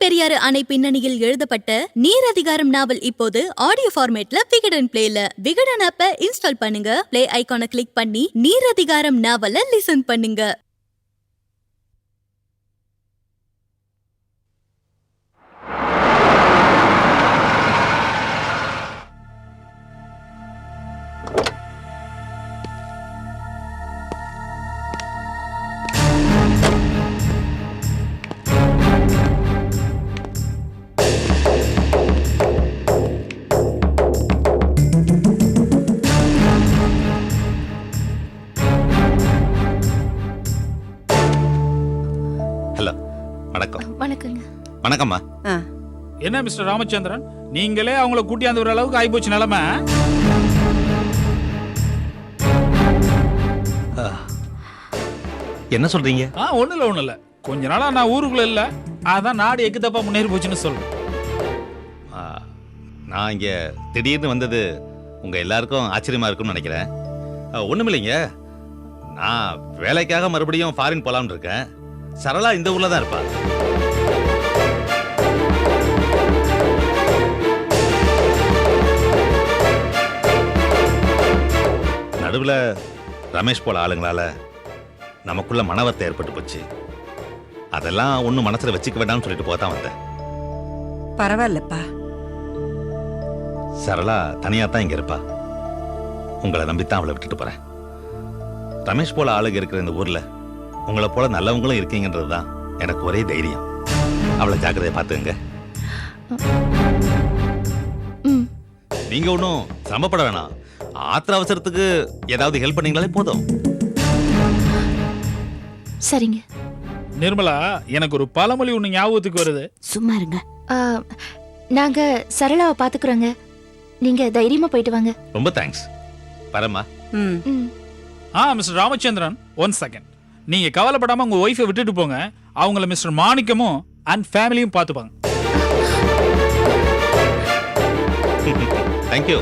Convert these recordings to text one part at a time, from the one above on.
பெரியாறு அணை பின்னணியில் எழுதப்பட்ட நீர் அதிகாரம் நாவல் இப்போது ஆடியோ ஃபார்மேட்ல விகடன் பிளேல. விகடன் ஆப்பை இன்ஸ்டால் பண்ணுங்க, பிளே ஐகானை கிளிக் பண்ணி நீர் அதிகாரம் நாவலை லிசன் பண்ணுங்க. வணக்கம்மா. என்ன மிஸ்டர் ராமச்சந்திரன், நீங்களே அவங்கள கூட்டியாந்து வர அளவுக்கு ஆயிப்போச்சு நிலைமை. என்ன சொல்றீங்க? ஒண்ணும் இல்ல. கொஞ்ச நாளா நான் ஊருக்குள்ள இல்ல, அதான் நாடு எக்கு தப்பா முன்னேறி போச்சுன்னு சொல்றேன். நான் இங்க திடீர்னு வந்தது உங்க எல்லாருக்கும் ஆச்சரியமா இருக்கும்னு நினைக்கிறேன். ஒண்ணுமில்லைங்க, நான் வேலைக்காக மறுபடியும் ஃபாரின் போலாம்னு இருக்கேன். சரளா இந்த ஊர்ல தான் இருப்பா. நடுவில் ரமேஷ் போல ஆளுங்களால நமக்குள்ள மனவத்தை ஏற்பட்டு போச்சு. அதெல்லாம் ஒன்றும் மனசுல வச்சுக்க வேண்டாம்னு சொல்லிட்டு போதான் வந்தேன். பரவாயில்லப்பா. சரளா தனியா தான் இங்க இருப்பா. உங்களை நம்பித்தான் அவளை விட்டுட்டு போறேன். ரமேஷ் போல ஆளுங்க இருக்கிற இந்த ஊர்ல உங்களை போல நல்லவங்களும் இருக்கீங்கன்றது தான் எனக்கு ஒரே தைரியம். அவளை ஜாக்கிரதையை பார்த்துங்க. நீங்க ஒன்றும் சிரமப்பட வேணாம். ஆத்திர அவசரத்துக்கு ஏதாவது ஹெல்ப் பண்ணீங்களே போதும். சரிங்க. நிர்மலா, எனக்கு ஒரு பழமொழி ஒண்ணு ஞாபகத்துக்கு வருது. சும்மா இருங்க. நாங்க சரளாவை பாத்துக்கிறோங்க, நீங்க தைரியமா போயிட்டு வாங்க. ரொம்ப தேங்க்ஸ். பரமா. Mister Ramachandran, 1 second. நீங்க கவலைப்படாம உங்க ஒய்ஃபை விட்டுட்டு போங்க. அவங்கள மிஸ்டர் மாணிக்கமும் அண்ட் ஃபேமிலியும் பார்த்துப்பாங்க. தேங்க்யூ.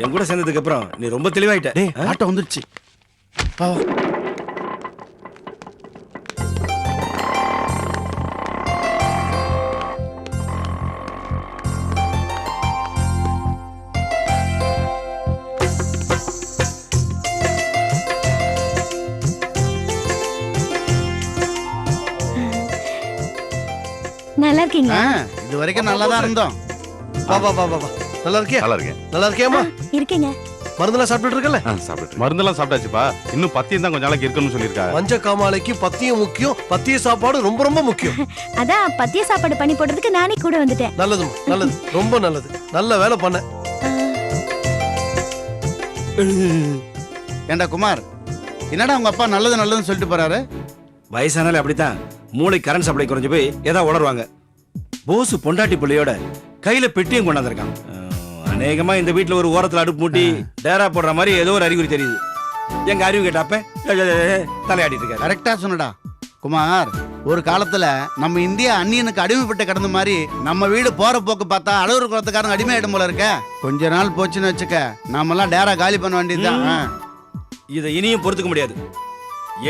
என் கூட சேர்ந்ததுக்கு அப்புறம் நீ ரொம்ப தெளிவாயிட்ட. ஆட்டோ வந்துருச்சு. நல்லா இருக்கீங்க? இது வரைக்கும் நல்லா தான் இருந்தோம். நல்லா இருக்கியா? நல்லா இருக்கேன். நல்லா இருக்கியாமா? இருக்கீங்க. மருந்தெல்லாம் சாப்பிட்டு இருக்கல? சாப்பிட்டு மருந்தெல்லாம் சாப்பிட்டாச்சுப்பா. இன்னும் பத்தியம் தான் கொஞ்ச நாளைக்கு இருக்குன்னு சொல்லியிருக்காங்க. மஞ்ச காமாலைக்கு பத்தியம் முக்கியம், பத்திய சாப்பாடு ரொம்ப ரொம்ப முக்கியம். அதான் பத்திய சாப்பாடு பண்ணி போடுறதுக்கு நானே கூட வந்துட்டேன். நல்லதுமா, நல்லது, ரொம்ப நல்லது. நல்ல வேலை பண்ண. ஏண்டா குமார், என்னடா உங்க அப்பா நல்லது நல்லதுன்னு சொல்லிட்டு போறாரு? வயசானாலே அப்படித்தான். மூளை கரண்ட் சப்ளை குறைஞ்சு போய் ஏதாவது உணர்வாங்க. போஸ் பொண்டாட்டி பிள்ளையோட கையில பெட்டியும் கொண்டாந்துருக்கான். அநேகமா இந்த வீட்டுல ஒரு ஓரத்துல அடுப்பு மூட்டி டேரா போடுற மாதிரி ஏதோ ஒரு அறிகுறி தெரியுது. எங்க அறிவு கேட்டாப்ப தலையாடிட்டு இருக்காரு. கரெக்டா சொன்னடா குமார். ஒரு காலத்துல நம்ம இந்தியா அந்நியனுக்கு அடிமைப்பட்டு கிடந்த மாதிரி நம்ம வீடு போற போக்கு பார்த்தா அழகு குளத்துக்காரங்க அடிமை ஆயிடும் போல இருக்க. கொஞ்ச நாள் போச்சுன்னு வச்சுக்க, நாம எல்லாம் டேரா காலி பண்ண வேண்டியதுதான். இதை இனியும் பொறுத்துக்க முடியாது.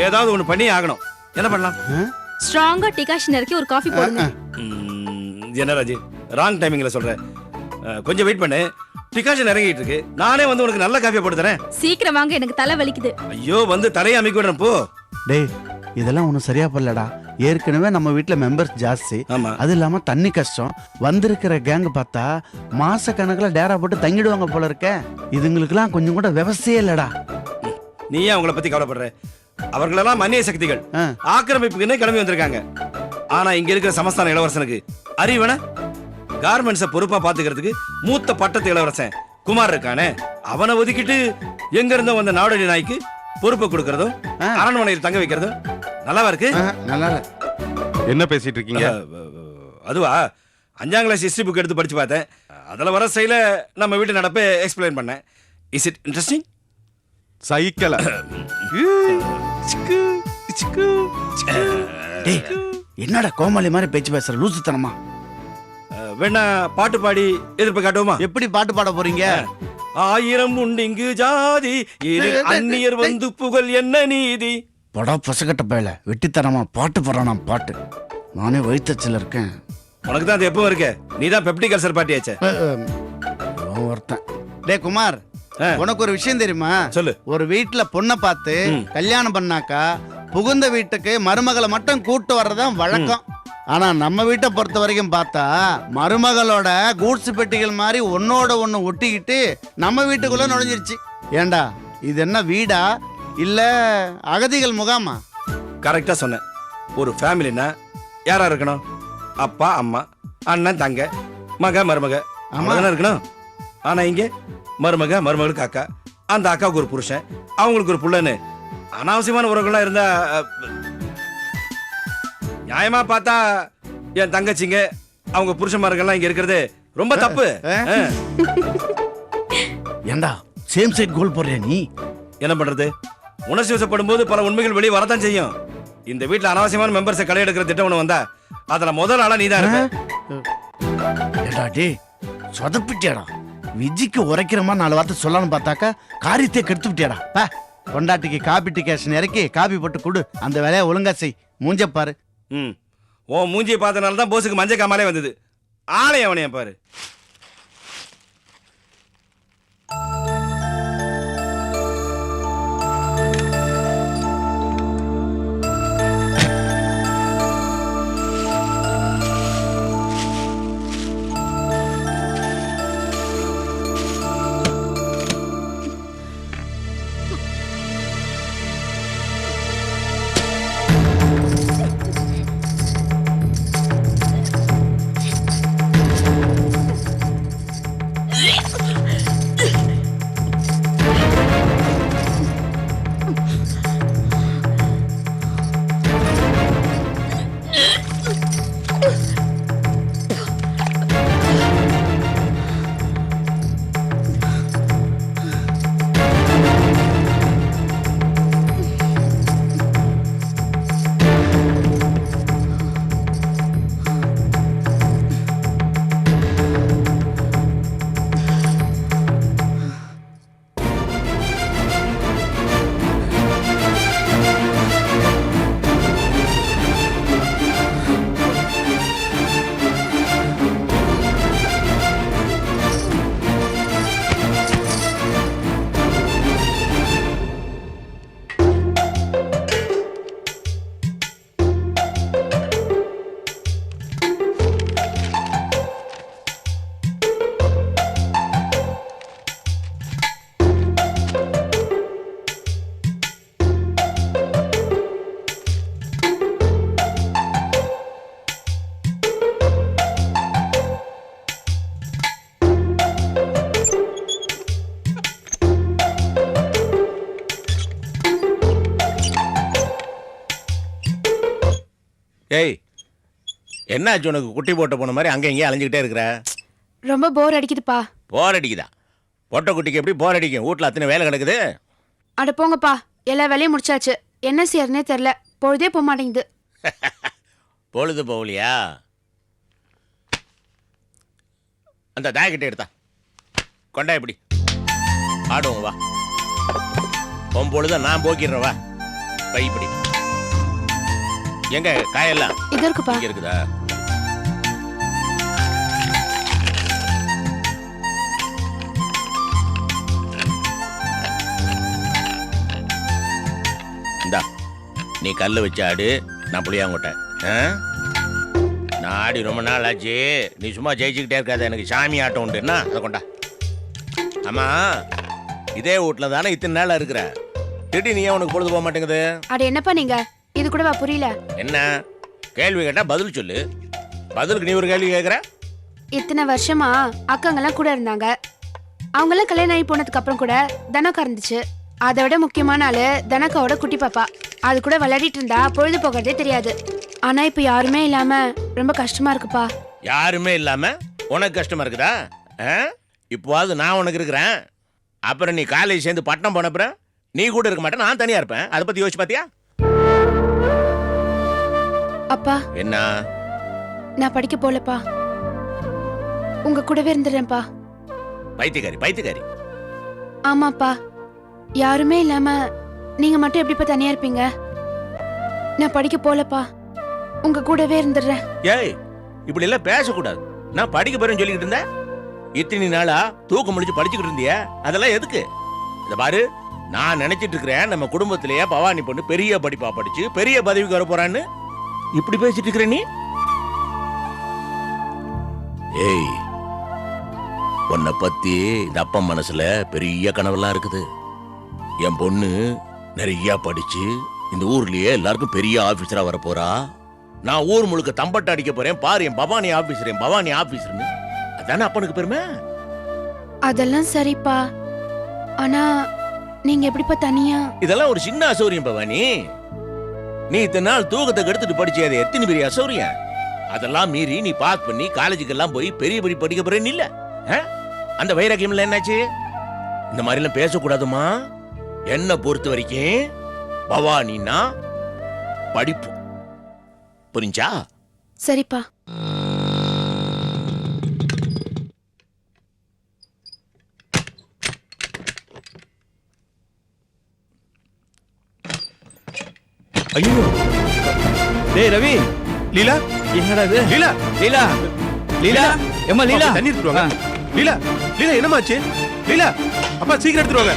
ஏதாவது ஒண்ணு பண்ணி ஆகணும். என்ன பண்ணலாம்? ஸ்ட்ராங்கா டிகாஷன் இறக்கி ஒரு காஃபி போடுங்க. என்ன ராஜி, ராங் டைமிங்ல சொல்றேன். கொஞ்சம் வெயிட் பண்ணு. டிகாஷன் இறங்கிட்டு இருக்கு. நானே வந்து உனக்கு நல்ல காஃபியா போட்டு தரேன். சீக்கிரம் வாங்க, எனக்கு தலை வலிக்குது. ஐயோ, வந்து தலையை அமைக்க விடுறேன் போ. டேய், இதெல்லாம் ஒன்றும் சரியா பண்ணலடா. ஏற்கனவே நம்ம வீட்டுல மெம்பர்ஸ் ஜாஸ்தி. அது இல்லாம தண்ணி கஷ்டம். வந்திருக்கிற கேங் பார்த்தா மாச கணக்குல டேரா போட்டு தங்கிடுவாங்க போல இருக்க. இதுங்களுக்கெல்லாம் கொஞ்சம் கூட விவசாயம் இல்லடா. நீ ஏன் அவங்கள பத்தி கவலைப்படுற? அவர்களெல்லாம் மன்னிய சக்திகள். ஆக்கிரமிப்புக்குன்னு கிளம்பி வந்திருக்காங்க. ஆனா இங்க இருக்கிற சமஸ்தான இளவரசனுக்கு அறிவன கார்மெண்ட்ஸை பொறுப்பா பாத்துக்கிறதுக்கு மூத்த பட்டத்து இளவரசன் குமார் இருக்கானே, அவனை ஒதுக்கிட்டு எங்க இருந்தோ வந்த நாடோடி நாய்க்கு பொறுப்பை கொடுக்கறதும் அரண்மனையில் தங்க வைக்கிறதும் நல்லாவா இருக்கு? நல்லா என்ன பேசிட்டு இருக்கீங்க? அதுவா, 5ஆம் கிளாஸ் ஹிஸ்டரி புக் எடுத்து படிச்சு பார்த்தேன். அதுல வர செயல நம்ம வீட்டு நடப்பை எக்ஸ்பிளைன் பண்ணேன். Is it interesting? சைக்கிள என்னடா கோமாளி மாதிரி பேச்சு பேசுற லூசுத்தனமா? வேணா பாட்டு பாடி எதிர்ப்பு காட்டுவோமா? எப்படி பாட்டு பாட போறீங்க? ஆயிரம் உண்டு இங்கு ஜாதி, அந்நியர் வந்து புகழ் என்ன நீதி. படா பசகட்ட பயல வெட்டித்தரமா பாட்டு போறானா பாட்டு. நானே வயிற்றுல இருக்கேன். உனக்கு தான் அது எப்பவும் இருக்க. நீ தான் பெப்டி கல்சர் பாட்டியாச்சே. ஒருத்தன். டே குமார், உனக்கு ஒரு விஷயம் தெரியுமா? சொல்லு. ஒரு வீட்டுல பொண்ணை பார்த்து கல்யாணம் பண்ணாக்கா புகுந்த வீட்டுக்கு மருமகளை மட்டும் கூட்டு வர்றதான் வழக்கம். ஆனா நம்ம வீட்டை பொறுத்த வரைக்கும் பார்த்தா மருமகளோட கூட்ஸ் பெட்டிகள் மாதிரி ஒன்னோட ஒண்ணு ஒட்டிக்கிட்டு நம்ம வீட்டுக்குள்ள நுழைஞ்சிருச்சு. ஏண்டா இது என்ன வீடா இல்ல அகதிகள் முகாமா? கரெக்டா சொன்ன. ஒரு ஃபேமிலினா யாரா இருக்கணும்? அப்பா அம்மா, அண்ணன் தங்க, மக மருமக, அம்மா இருக்கணும். ஆனா இங்க மருமக, மருமகளுக்கு அக்கா, அந்த அக்காவுக்கு ஒரு புருஷன், அவங்களுக்கு ஒரு புள்ளன்னு அனாவசியமான உறவுகள்லாம் இருந்தா நியாயமா பார்த்தா என் தங்கச்சிங்க அவங்க புருஷன்மார்கள்லாம் இங்க இருக்கிறது ரொம்ப தப்பு. ஏண்டா சேம் சைட் கோல் போடுறியா நீ? என்ன பண்றது? உணர்ச்சி வசப்படும் போது பல உண்மைகள் வெளியே வரத்தான் செய்யும். இந்த வீட்டுல அனாவசியமான மெம்பர்ஸை களை எடுக்கிற திட்டம் ஒண்ணு வந்தா அதுல முதல் ஆளா நீ தான் இருப்ப. ஏடா டே சொதப்பிட்டியாடா. விஜிக்கு உரைக்கிறமா 4 வார்த்தை சொல்லலாம்னு பார்த்தாக்கா காரியத்தை கெடுத்து விட்டியாடா. பொண்டாட்டிக்கு காபி டிகேஷன் இறக்கி காபி போட்டு கொடு. அந்த வேலையை ஒழுங்கா செய். மூஞ்ச பாரு. ஓ மூஞ்சியை பார்த்தனால தான் போஸுக்கு மஞ்சள் காமாலே வந்தது. ஆளை அவனைய பாரு. ஏய், என்னாச்சு உனக்கு? குட்டி போட்ட போன மாதிரி அங்கே இங்கேயும் அலைஞ்சிக்கிட்டே இருக்கிற. ரொம்ப போர் அடிக்குதுப்பா. போர் அடிக்குதா? பொட்டை குட்டிக்கு எப்படி போர் அடிக்கும்? வீட்டில் அத்தனை வேலை கிடக்குது. அட போங்கப்பா, எல்லா வேலையும் முடிச்சாச்சு. என்ன செய்யறனே தெரியல. பொழுதே போக மாட்டேங்குது. பொழுது போகலையா? அந்த தாய்கிட்ட எடுத்தா கொண்டா. எப்படி ஆடுவோம்? வா, உன் பொழுத நான் போக்கிடுறேன். வா, இப்படி எங்க காயெல்லாம் இது இருக்குப்பா. இங்க இருக்குதா? இந்தா, நீ கல்லு வச்சு ஆடு, நான் புளியாங்கொட்டை. நான் ஆடி ரொம்ப நாள் ஆச்சு. நீ சும்மா ஜெயிச்சுக்கிட்டே இருக்காத. எனக்கு சாமி ஆட்டம் உண்டுன்னா அதை கொண்டா. ஆமா, இதே வீட்டுல தானே இத்தனை நாள் இருக்கிற. திடீர்னு நீ உனக்கு பொழுது போக மாட்டேங்குது? அட என்னப்பா நீங்க, இது கூடவா புரியல? என்ன கேள்வி கேட்டா பதில் சொல்லு. பதிலுக்கு நீ ஒரு கேள்வி கேட்குற. இத்தனை வருஷமா அக்காங்கெல்லாம் கூட இருந்தாங்க. அவங்கெல்லாம் கல்யாணம் ஆகி போனதுக்கு அப்புறம் கூட தனக்கா இருந்துச்சு. அதை விட முக்கியமான ஆளு தனக்காவோட குட்டி பாப்பா. அது கூட விளையாடிட்டு இருந்தா பொழுது போகிறதே தெரியாது. ஆனா இப்ப யாருமே இல்லாம ரொம்ப கஷ்டமா இருக்குப்பா. யாருமே இல்லாம உனக்கு கஷ்டமா இருக்குதா? இப்போவாது நான் உனக்கு இருக்கிறேன். அப்புறம் நீ காலேஜ் சேர்ந்து பட்டம் போனப்புறம் நீ கூட இருக்க மாட்டேன், நான் தனியா இருப்பேன். அதை பத்தி யோசிச்சு பாத்தியா? அப்பா, என்ன? நான் படிக்க போலப்பா. உங்க கூடவே இருந்துடுறேன்ப்பா. பைத்தியக்காரி பைத்தியக்காரி. ஆமாப்பா, யாருமே இல்லாம நீங்க மட்டும் எப்படிப்பா தனியா இருப்பீங்க? நான் படிக்க போலப்பா, உங்க கூடவே இருந்துடுறேன். ஏய், இப்படி எல்லாம் பேசக்கூடாது. நான் படிக்க போறேன்னு சொல்லிக்கிட்டு இருந்தேன். இத்தனை நாளா தூக்கம் முடிச்சு படிச்சுக்கிட்டு இருந்தியா? அதெல்லாம் எதுக்கு? இத பாரு, நான் நினைச்சிட்டு இருக்கிறேன் நம்ம குடும்பத்திலேயே பவானி பொண்ணு பெரிய படிப்பா படிச்சு பெரிய பதவிக்கு வர போறான்னு. இப்படி பேசிட்டு இருக்கிற நீ? ஏய், உன்னை பத்தி இந்த அப்பா மனசுல பெரிய கனவெல்லாம் இருக்குது. என் பொண்ணு நிறைய படிச்சு இந்த ஊர்லயே எல்லாருக்கும் பெரிய ஆபீசரா வர போறா. நான் ஊர் முழுக்க தம்பட்ட அடிக்க போறேன் பாரு, என் பவானி ஆபீசர், என் பவானி ஆபீசர்னு. அதானே அப்பனுக்கு பெருமை. அதெல்லாம் சரிப்பா, ஆனா நீங்க எப்படிப்பா தனியா? இதெல்லாம் ஒரு சின்ன அசௌரியம் பவானி. நீ இத்தனை நாள் தூக்கத்தை கெடுத்துட்டு படிச்சே, அது எத்தனை பெரிய அசௌரியம். அதெல்லாம் மீறி நீ பாஸ் பண்ணி காலேஜுக்கு எல்லாம் போய் பெரிய பெரிய படிக்க போறேன்னு இல்ல. அந்த வைராக்கியம்ல என்னாச்சு? இந்த மாதிரி எல்லாம் பேசக்கூடாதுமா. என்ன பொறுத்த வரைக்கும் பவானின்னா படிப்பு. புரிஞ்சா? சரிப்பா. ஐயோ, டேய் ரவி, லீலா, என்னடா இது? லீலா, லீலா, லீலா, ஏம்மா லீலா, தண்ணி எடுத்துட்டு வாங்க. லீலா, லீலா, என்னமாச்சு? லீலா, அப்பா சீக்கிரம் எடுத்துட்டு வாங்க.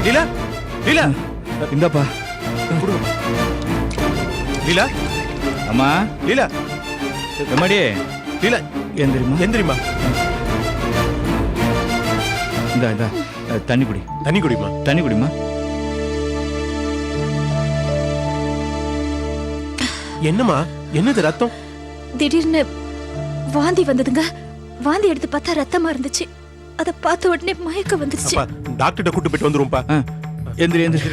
லீலா, லீலா, இந்தப்பா. லீலா, அம்மா, லீலா, எம்மாடி, லீலா, எந்திரிமா, எந்திரிமா. இந்த தண்ணி குடி. தண்ணி குடிமா. தண்ணி குடிமா. என்னம்மா, என்னது ரத்தம்? திடீர்னு வாந்தி வந்ததுங்க. வாந்தி எடுத்து பார்த்தா ரத்தமா இருந்துச்சு. அத பார்த்த உடனே மயக்கம் வந்துருச்சு. அப்பா டாக்டர்கிட்ட கூட்டு போயிட்டு வந்துரும்ப்பா. எந்திரி எந்திரி.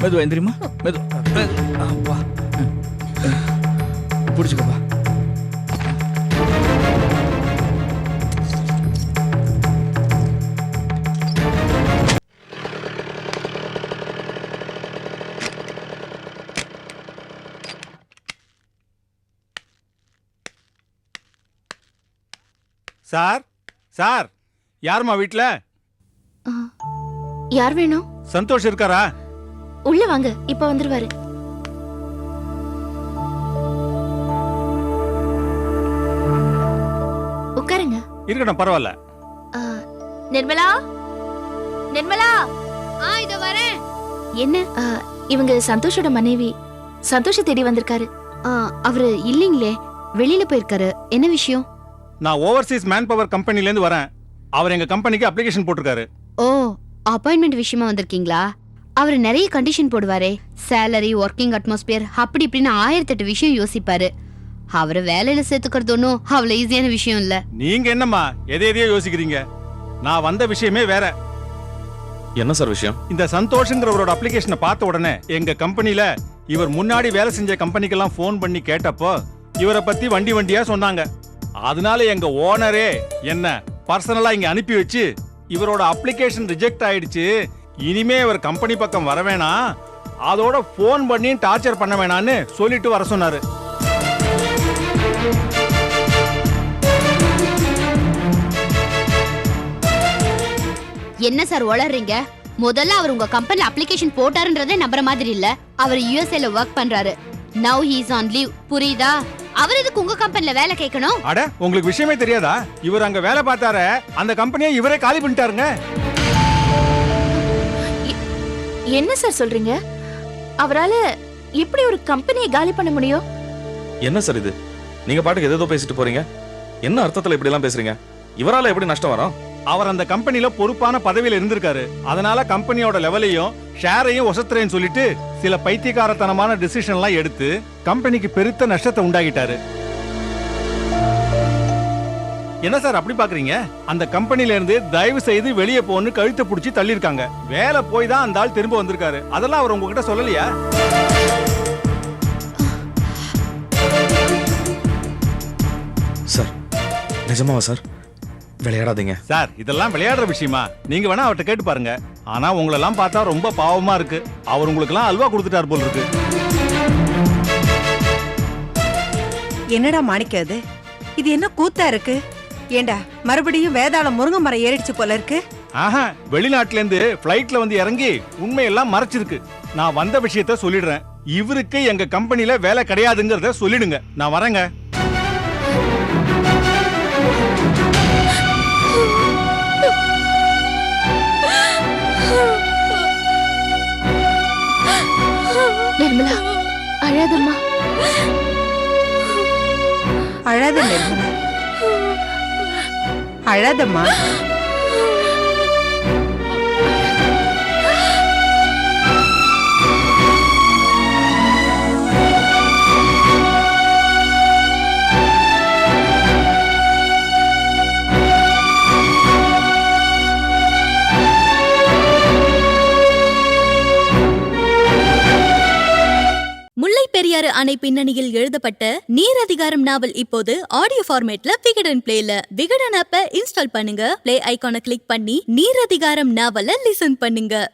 மெதுவா எந்திரிமா. மெது. அப்பா. புடிச்சுக்கப்பா. சார், சார், யாருமா வீட்ல? யார் வேணும்? சந்தோஷ் இருக்காரா? உள்ள வாங்க, இப்ப வந்துருவாரு. உட்காருங்க. இருக்கட்டும், பரவாயில்ல. நிர்மலா, நிர்மலா. இதோ வரேன். என்ன? இவங்க சந்தோஷோட மனைவி. சந்தோஷ தேடி வந்திருக்காரு. அவரு இல்லீங்களே, வெளியில போயிருக்காரு. என்ன விஷயம்? நான் ஓவர்சீஸ் மேன் பவர் கம்பெனில இருந்து வரேன். அவர் எங்க கம்பெனிக்கு அப்ளிகேஷன் போட்டிருக்காரு. ஓ, அப்பாயின்மெண்ட் விஷயமா வந்திருக்கீங்களா? அவர் நிறைய கண்டிஷன் போடுவாரே, சேலரி, ஒர்க்கிங் அட்மாஸ்பியர், அப்படி இப்படின்னு 1008 விஷயம் யோசிப்பாரு. அவரை வேலையில சேர்த்துக்கிறது ஒன்றும் அவ்வளவு ஈஸியான விஷயம் இல்ல. நீங்க என்னம்மா எதையோ யோசிக்கிறீங்க? நான் வந்த விஷயமே வேற. என்ன சார் விஷயம்? இந்த சந்தோஷ்ங்கிறவரோட அப்ளிகேஷனை பார்த்த உடனே எங்க கம்பெனில இவர் முன்னாடி வேலை செஞ்ச கம்பெனிக்கெல்லாம் ஃபோன் பண்ணி கேட்டப்போ இவரை பத்தி வண்டி வண்டியா சொன்னாங்க. அதனால எங்க ஓனரே என்ன பர்சனலா இங்க அனுப்பி வச்சு இவரோட அப்ளிகேஷன் ரிஜெக்ட் ஆயிடுச்சு, இனிமே இவர் கம்பெனி பக்கம் வர வேணாம், அதோட ஃபோன் பண்ணி டார்ச்சர் பண்ண வேணான்னு சொல்லிட்டு வர சொன்னாரு. என்ன சார் உளறீங்க? முதல்ல அவர் உங்க கம்பெனில அப்ளிகேஷன் போட்டாருன்றதே நம்புற மாதிரி இல்ல. அவர் யுஎஸ்ஏல ஒர்க் பண்றாரு. நவ ஹி இஸ் ஆன் லீவ். புரியுதா? அவர் எதுக்கு உங்க கம்பெனில வேலை கேட்கணும்? அட, உங்களுக்கு விஷயமே தெரியாதா? இவர் அங்க வேலை பார்த்தாரு, அந்த கம்பெனியை இவரே காலி பண்ணிட்டாருங்க. என்ன சார் சொல்றீங்க? அவரால எப்படி ஒரு கம்பெனியை காலி பண்ண முடியும்? என்ன சார் இது? நீங்க பாட்டுக்கு ஏதோ பேசிட்டு போறீங்க. என்ன அர்த்தத்துல இப்படி எல்லாம் பேசுறீங்க? இவரால எப்படி நஷ்டம் வரும்? அவர் அந்த கம்பெனில பொறுப்பான பதவியில இருந்திருக்காரு. அதனால கம்பெனியோட லெவலையும் ஷேரையும் ஒசத்துறேன்னு சொல்லிட்டு சில பைத்தியக்காரத்தனமான டிசிஷன் எல்லாம் எடுத்து கம்பெனிக்கு பெருத்த நஷ்டத்தை உண்டாக்கிட்டாரு. என்ன சார் அப்படி பாக்குறீங்க? அந்த கம்பெனில இருந்து தயவு செய்து வெளியே போன்னு கழுத்தை பிடிச்சி தள்ளிருக்காங்க. வேலை போய் தான் அந்த ஆள் திரும்ப வந்திருக்காரு. அதெல்லாம் அவர் உங்ககிட்ட சொல்லலையா? சார், நிஜமாவா சார்? விளையாடாதீங்க சார், இதெல்லாம் விளையாடுற விஷயமா? நீங்க வேணா அவர்கிட்ட கேட்டு பாருங்க. ஆனா உங்களெல்லாம் பார்த்தா ரொம்ப பாவமா இருக்கு. அவர் உங்களுக்கு எல்லாம் அல்வா கொடுத்துட்டார் போல் இருக்கு. என்னடா மாணிக்க, இது என்ன கூத்தா இருக்கு? ஏண்டா மறுபடியும் வேதாளம் முருங்கை மரம் ஏறிடுச்சு போல இருக்கு. ஆஹா, வெளிநாட்டுல இருந்து பிளைட்ல வந்து இறங்கி உண்மையெல்லாம் மறைச்சிருக்கு. நான் வந்த விஷயத்த சொல்லிடுறேன். இவருக்கு எங்க கம்பெனில வேலை கிடையாதுங்கிறத சொல்லிடுங்க. நான் வரேங்க. நிர்மலா அழாதம்மா. அழாத நிர்மலா, அழாதம்மா. முல்லை பெரியாறு அணை பின்னணியில் எழுதப்பட்ட நீர் அதிகாரம் நாவல் இப்போது ஆடியோ ஃபார்மேட்ல விகடன் பிளேல. விகடன் ஆப்பை இன்ஸ்டால் பண்ணுங்க, பிளே ஐகானை கிளிக் பண்ணி நீர் அதிகாரம் நாவலை லிசன் பண்ணுங்க.